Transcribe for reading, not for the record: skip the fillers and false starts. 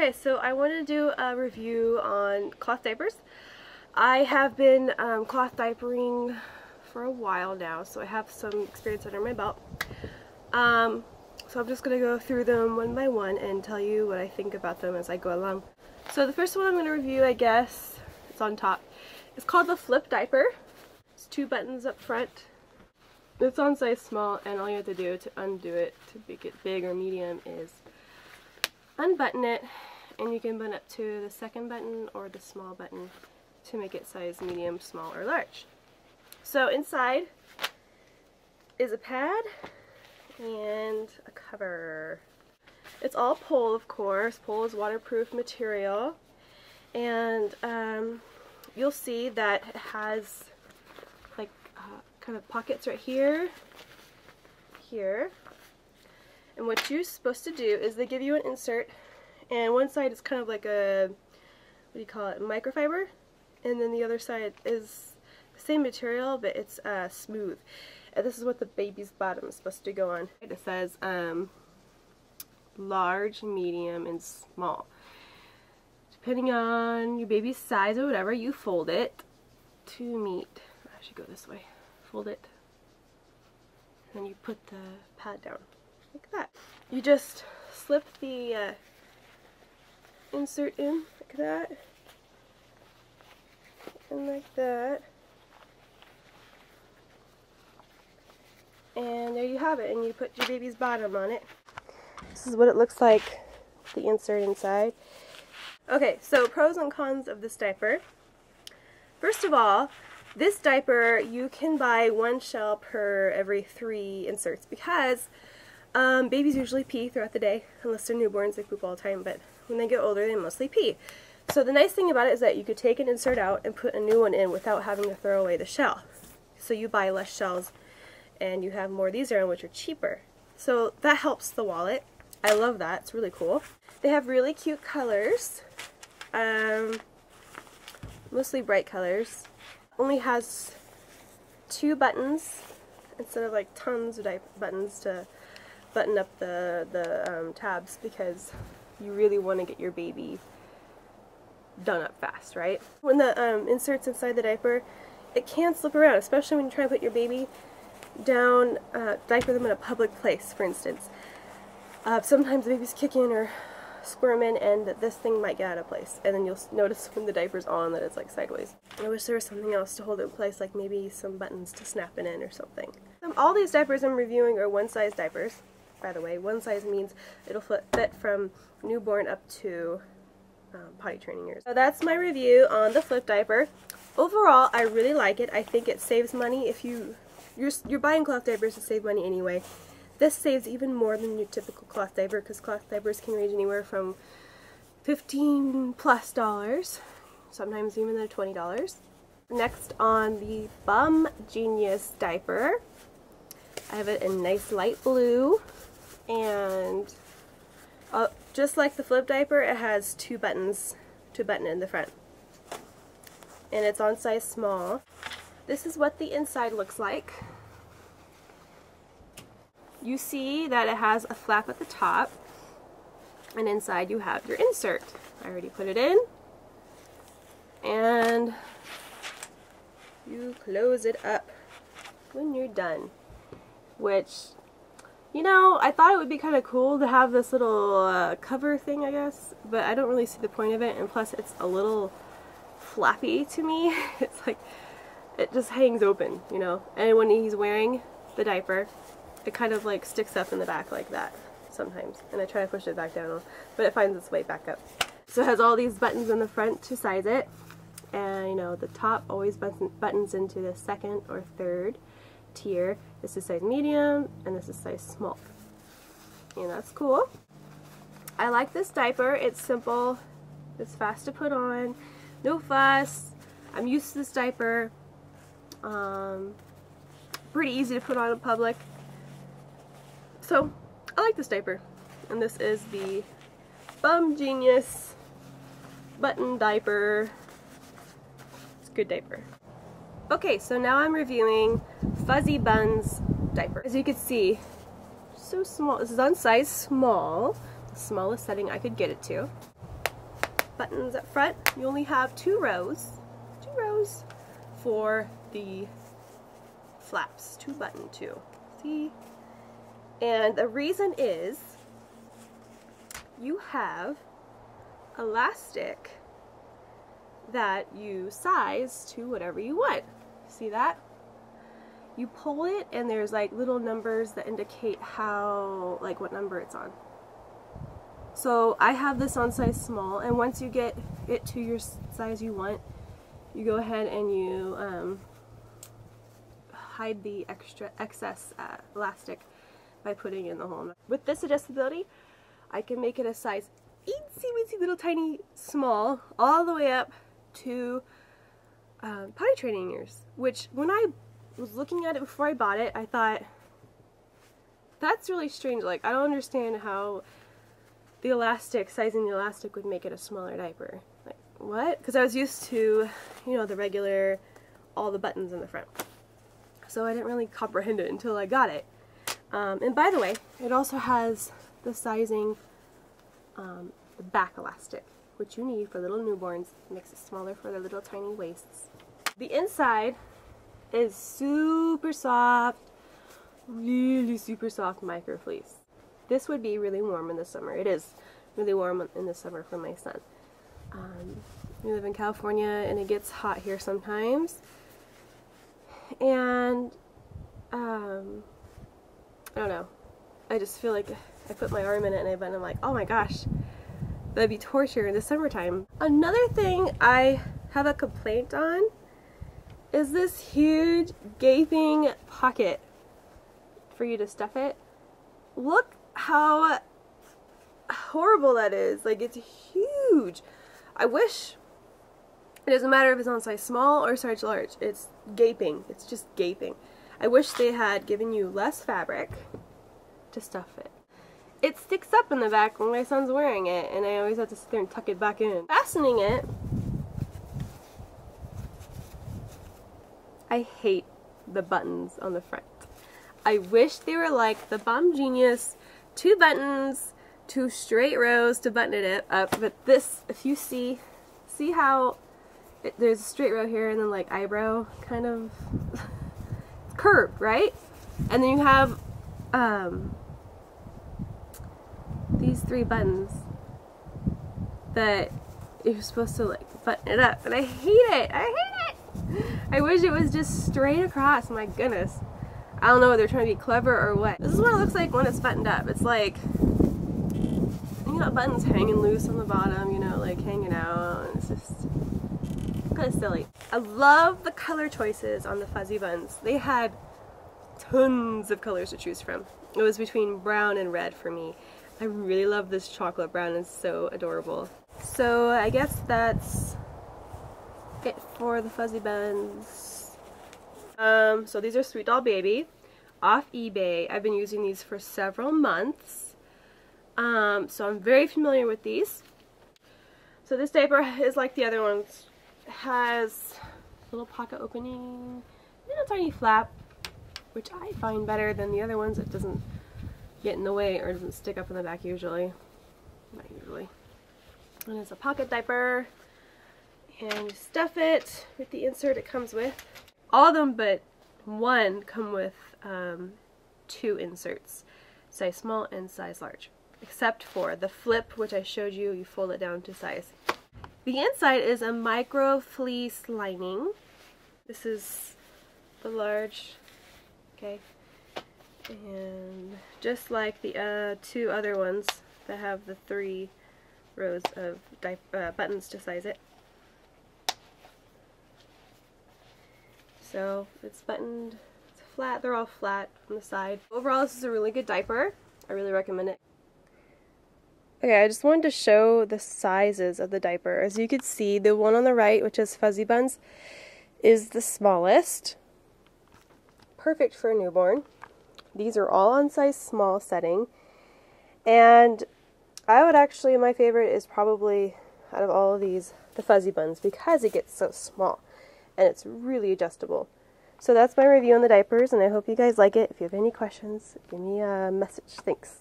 Okay, so I want to do a review on cloth diapers. I have been cloth diapering for a while now, so I have some experience under my belt. So I'm just going to go through them one by one and tell you what I think about them as I go along. So the first one I'm going to review, I guess, it's on top. It's called the Flip Diaper. It's 2 buttons up front. It's on size small, and all you have to do to undo it to make it big or medium is unbutton it, and you can button up to the second button or the small button to make it size medium, small, or large. So inside is a pad and a cover. It's all Poll, of course. Poll is waterproof material, and you'll see that it has like kind of pockets right here, and what you're supposed to do is they give you an insert, and one side is kind of like a, what do you call it, microfiber, and then the other side is the same material, but it's smooth. And this is what the baby's bottom is supposed to go on. It says large, medium, and small. Depending on your baby's size or whatever, you fold it to meet. I should go this way. Fold it, and then you put the pad down like that. You just slip the insert in like that, and like that, and there you have it, and you put your baby's bottom on it. This is what it looks like, the insert inside. Okay, so pros and cons of this diaper. First of all, this diaper, you can buy 1 shell per every 3 inserts because babies usually pee throughout the day, unless they're newborns, they poop all the time, but when they get older they mostly pee. So the nice thing about it is that you could take an insert out and put a new one in without having to throw away the shell. So you buy less shells and you have more of these around, which are cheaper. So that helps the wallet. I love that, it's really cool. They have really cute colors, mostly bright colors. Only has 2 buttons instead of like tons of buttons to button up the tabs, because you really want to get your baby done up fast, right? When the insert's inside the diaper, it can slip around, especially when you try to put your baby down, diaper them in a public place, for instance. Sometimes the baby's kicking or squirming, and this thing might get out of place, and then you'll notice when the diaper's on that it's like sideways. I wish there was something else to hold it in place, like maybe some buttons to snap it in or something. All these diapers I'm reviewing are 1-size diapers, by the way. 1 size means it'll fit from newborn up to potty training years. So that's my review on the Flip diaper. Overall, I really like it. I think it saves money. If you're buying cloth diapers to save money anyway. This saves even more than your typical cloth diaper, because cloth diapers can range anywhere from $15+, sometimes even to $20. Next, on the Bum Genius diaper, I have it in nice light blue, and just like the Flip diaper, it has 2 buttons to button in the front, and it's on size small. This is what the inside looks like. You see that it has a flap at the top, and inside you have your insert. I already put it in, and you close it up when you're done. Which, you know, I thought it would be kind of cool to have this little cover thing, I guess, but I don't really see the point of it, and plus it's a little flappy to me. It's like, it just hangs open, you know, and when he's wearing the diaper, it kind of like sticks up in the back like that sometimes, and I try to push it back down, but it finds its way back up. So it has all these buttons in the front to size it, and you know, the top always buttons into the 2nd or 3rd tier. This is size medium, and this is size small, and that's cool. I like this diaper. It's simple, it's fast to put on, no fuss. I'm used to this diaper. Pretty easy to put on in public. So, I like this diaper, and this is the Bum Genius button diaper. It's a good diaper. Okay, so now I'm reviewing Fuzzi Bunz diaper. As you can see, so small. This is on size small, the smallest setting I could get it to. buttons up front. You only have two rows for the flaps, two. See? And the reason is you have elastic that you size to whatever you want. See that? You pull it and there's like little numbers that indicate how, like what number it's on. So I have this on size small, and once you get it to your size you want, you go ahead and you hide the excess elastic by putting it in the hole. With this adjustability, I can make it a size itsy weensy little tiny small all the way up to potty training years, which when I was looking at it before I bought it, I thought, that's really strange. Like, I don't understand how sizing the elastic would make it a smaller diaper. Like, what? Because I was used to, you know, the regular, all the buttons in the front. So I didn't really comprehend it until I got it. And by the way, it also has the sizing, the back elastic, which you need for little newborns. It makes it smaller for their little tiny waists. The inside is super soft, really super soft micro fleece. This would be really warm in the summer. It is really warm in the summer for my son. We live in California and it gets hot here sometimes. And I don't know. I just feel like I put my arm in it and I'm like, oh my gosh, that'd be torture in the summertime. Another thing I have a complaint on is this huge gaping pocket for you to stuff it. Look how horrible that is. Like, it's huge. I wish, it doesn't matter if it's on size small or size large, it's gaping. It's just gaping. I wish they had given you less fabric to stuff it. It sticks up in the back when my son's wearing it, and I always have to sit there and tuck it back in. Fastening it, I hate the buttons on the front. I wish they were like the Bomb Genius, 2 buttons, 2 straight rows to button it up, but this, if you see how there's a straight row here and then like eyebrow kind of curved, right? And then you have these 3 buttons that you're supposed to like button it up, and I hate it. I hate it. I wish it was just straight across. My goodness. I don't know if they're trying to be clever or what. This is what it looks like when it's buttoned up. It's like, you got buttons hanging loose on the bottom, you know, like hanging out. It's just kind of silly. I love the color choices on the Fuzzi Bunz. They had tons of colors to choose from. It was between brown and red for me. I really love this chocolate brown. It's so adorable. So I guess that's it for the Fuzzi Bunz. So these are Sweet Doll Baby off eBay. I've been using these for several months. So I'm very familiar with these. So this diaper is like the other ones. It has a little pocket opening, little tiny flap, which I find better than the other ones. It doesn't get in the way or doesn't stick up in the back usually. Not usually. And it's a pocket diaper. And you stuff it with the insert it comes with. All of them but one come with 2 inserts, size small and size large, except for the flip, which I showed you. You fold it down to size. The inside is a micro fleece lining. This is the large, okay, and just like the 2 other ones that have the 3 rows of buttons to size it. So it's buttoned, it's flat, they're all flat on the side. Overall, this is a really good diaper. I really recommend it. Okay, I just wanted to show the sizes of the diaper. As you can see, the one on the right, which is Fuzzi Bunz, is the smallest. Perfect for a newborn. These are all on size small setting. And I would actually, my favorite is probably, out of all of these, the Fuzzi Bunz, because it gets so small. And it's really adjustable. So that's my review on the diapers, and I hope you guys like it. If you have any questions, give me a message. Thanks.